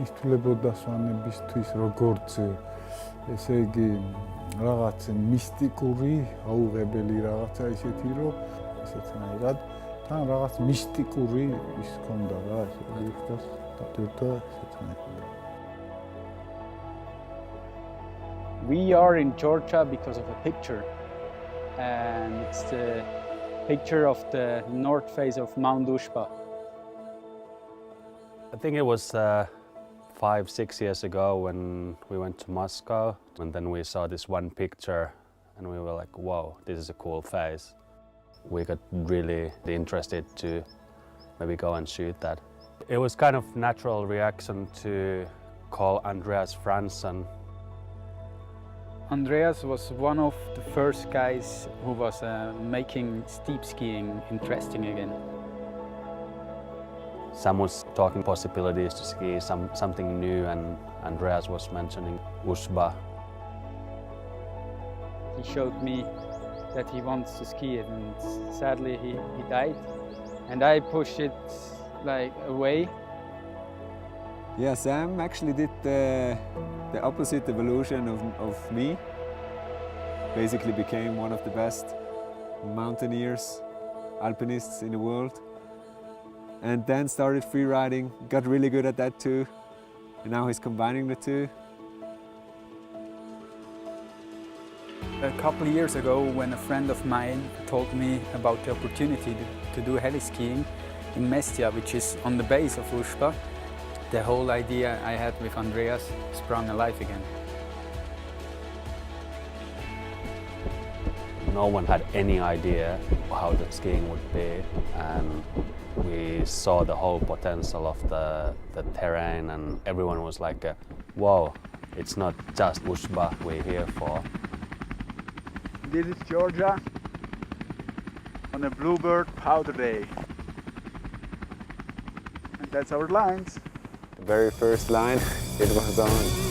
ითვლებოდა სვანებისთვის როგორც ესე იგი რაღაც მისტიკური, აუღებელი რაღაცა ისეთი, რომ ესეთნაირად თან რაღაც მისტიკური ის ქონდა რა, ესე იგი დადიოდა ესეთნაირად. We are in Georgia because of a picture, and it's the picture of the north face of Mount Ushba. I think it was 5-6 years ago when we went to Moscow, and then we saw this one picture and we were like, wow, this is a cool face. We got really interested to maybe go and shoot that. It was kind of natural reaction to call Andreas Fransson. Andreas was one of the first guys who was making steep skiing interesting again. Sam was talking possibilities to ski something new, and Andreas was mentioning Ushba. He showed me that he wants to ski it, and sadly he died. And I pushed it like away. Yeah, Sam actually did the opposite evolution of me. Basically became one of the best mountaineers, alpinists in the world. And then started freeriding, got really good at that too. And now he's combining the two. A couple of years ago, when a friend of mine told me about the opportunity to do heli-skiing in Mestia, which is on the base of Ushba, the whole idea I had with Andreas sprung alive again. No one had any idea how the skiing would be, and we saw the whole potential of the terrain, and everyone was like, whoa, it's not just Ushba we're here for. This is Georgia on a bluebird powder day. And that's our lines. The very first line, it was on.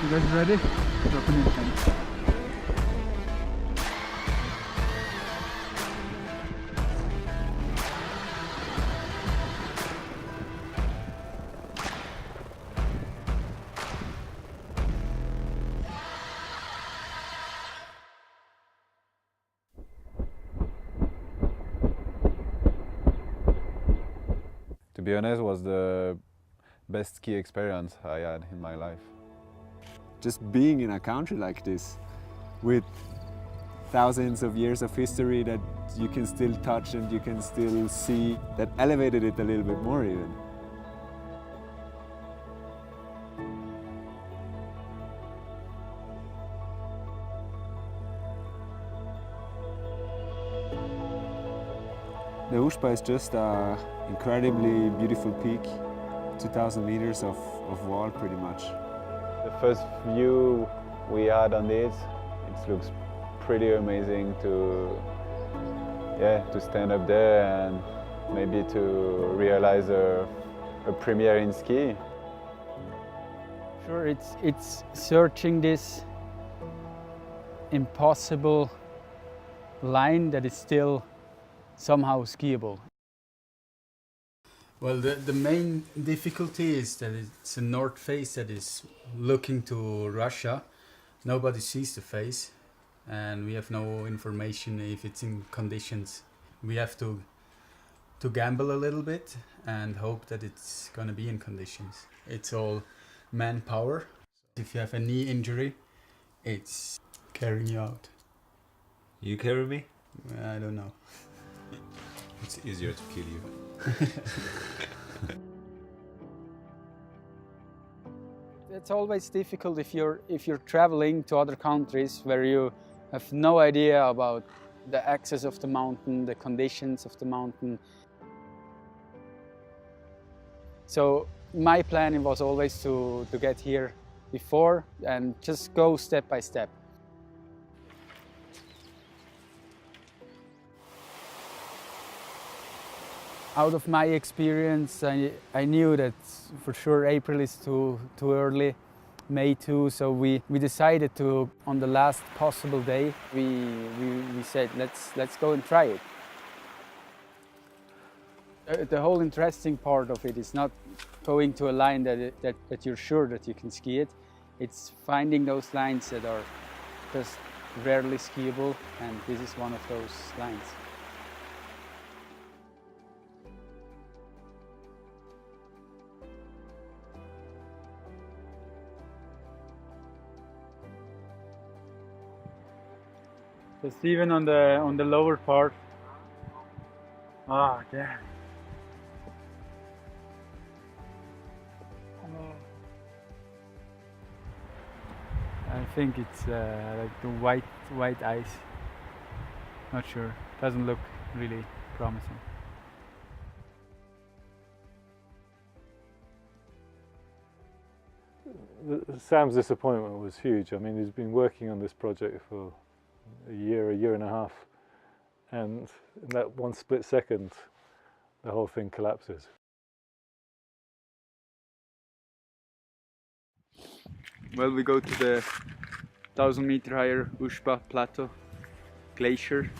You guys ready? Drop in. To be honest, was the best ski experience I had in my life. Just being in a country like this with thousands of years of history that you can still touch and you can still see, that elevated it a little bit more even. The Ushba is just an incredibly beautiful peak, 2,000 meters of wall pretty much. The first view we had on this, it looks pretty amazing to stand up there and maybe to realize a premiere in ski. Sure, it's searching this impossible line that is still somehow skiable. Well, the main difficulty is that it's a north face that is looking to Russia. Nobody sees the face, and we have no information if it's in conditions. We have to gamble a little bit and hope that it's gonna be in conditions. It's all manpower. If you have a knee injury, it's carrying you out. You carry me? I don't know. It's easier to kill you. It's always difficult if you're traveling to other countries where you have no idea about the access of the mountain, the conditions of the mountain. So my plan was always to get here before and just go step by step. Out of my experience, I knew that for sure April is too early, May too, so we decided to, on the last possible day, we said let's go and try it. The whole interesting part of it is not going to a line that you're sure that you can ski it. It's finding those lines that are just rarely skiable, and this is one of those lines. Just even on the lower part. Ah, damn. I think it's like the white ice. Not sure. Doesn't look really promising. Sam's disappointment was huge. I mean, he's been working on this project for a year and a half, and in that one split second, the whole thing collapses. Well, we go to the 1,000-meter higher Ushba plateau glacier,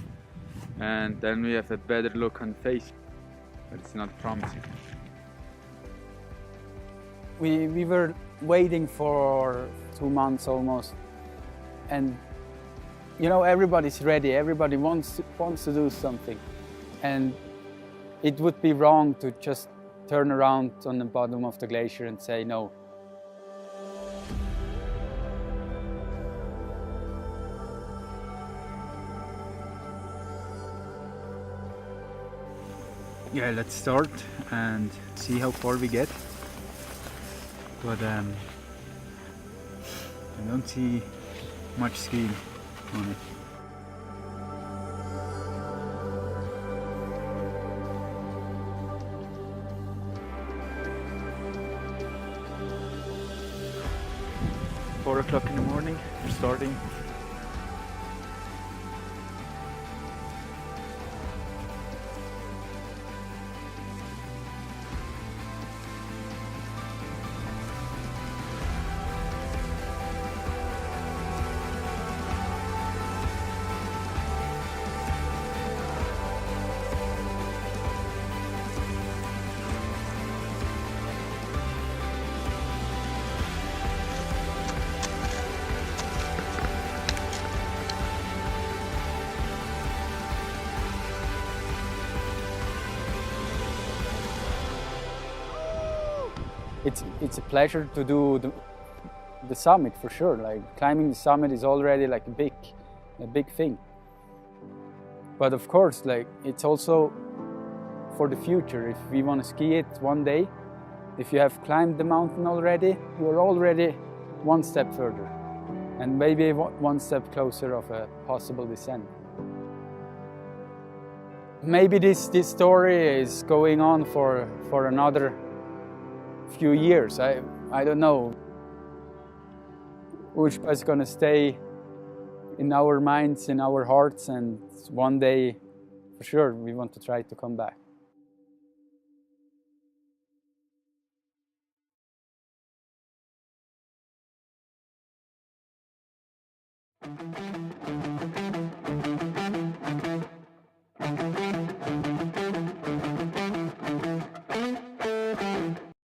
and then we have a better look on the face, but it's not promising. We were waiting for 2 months almost, and you know, everybody's ready, everybody wants to do something, and it would be wrong to just turn around on the bottom of the glacier and say no. Yeah, let's start and see how far we get. But I don't see much skiing on it. "4 o'clock in the morning, we're starting. it's a pleasure to do the summit for sure. Like climbing the summit is already like a big thing. But of course, like it's also for the future. If we want to ski it one day, if you have climbed the mountain already, you're already one step further, and maybe one step closer of a possible descent. Maybe this story is going on for another few years. I don't know. Ushba is going to stay in our minds, in our hearts, and one day, for sure, we want to try to come back.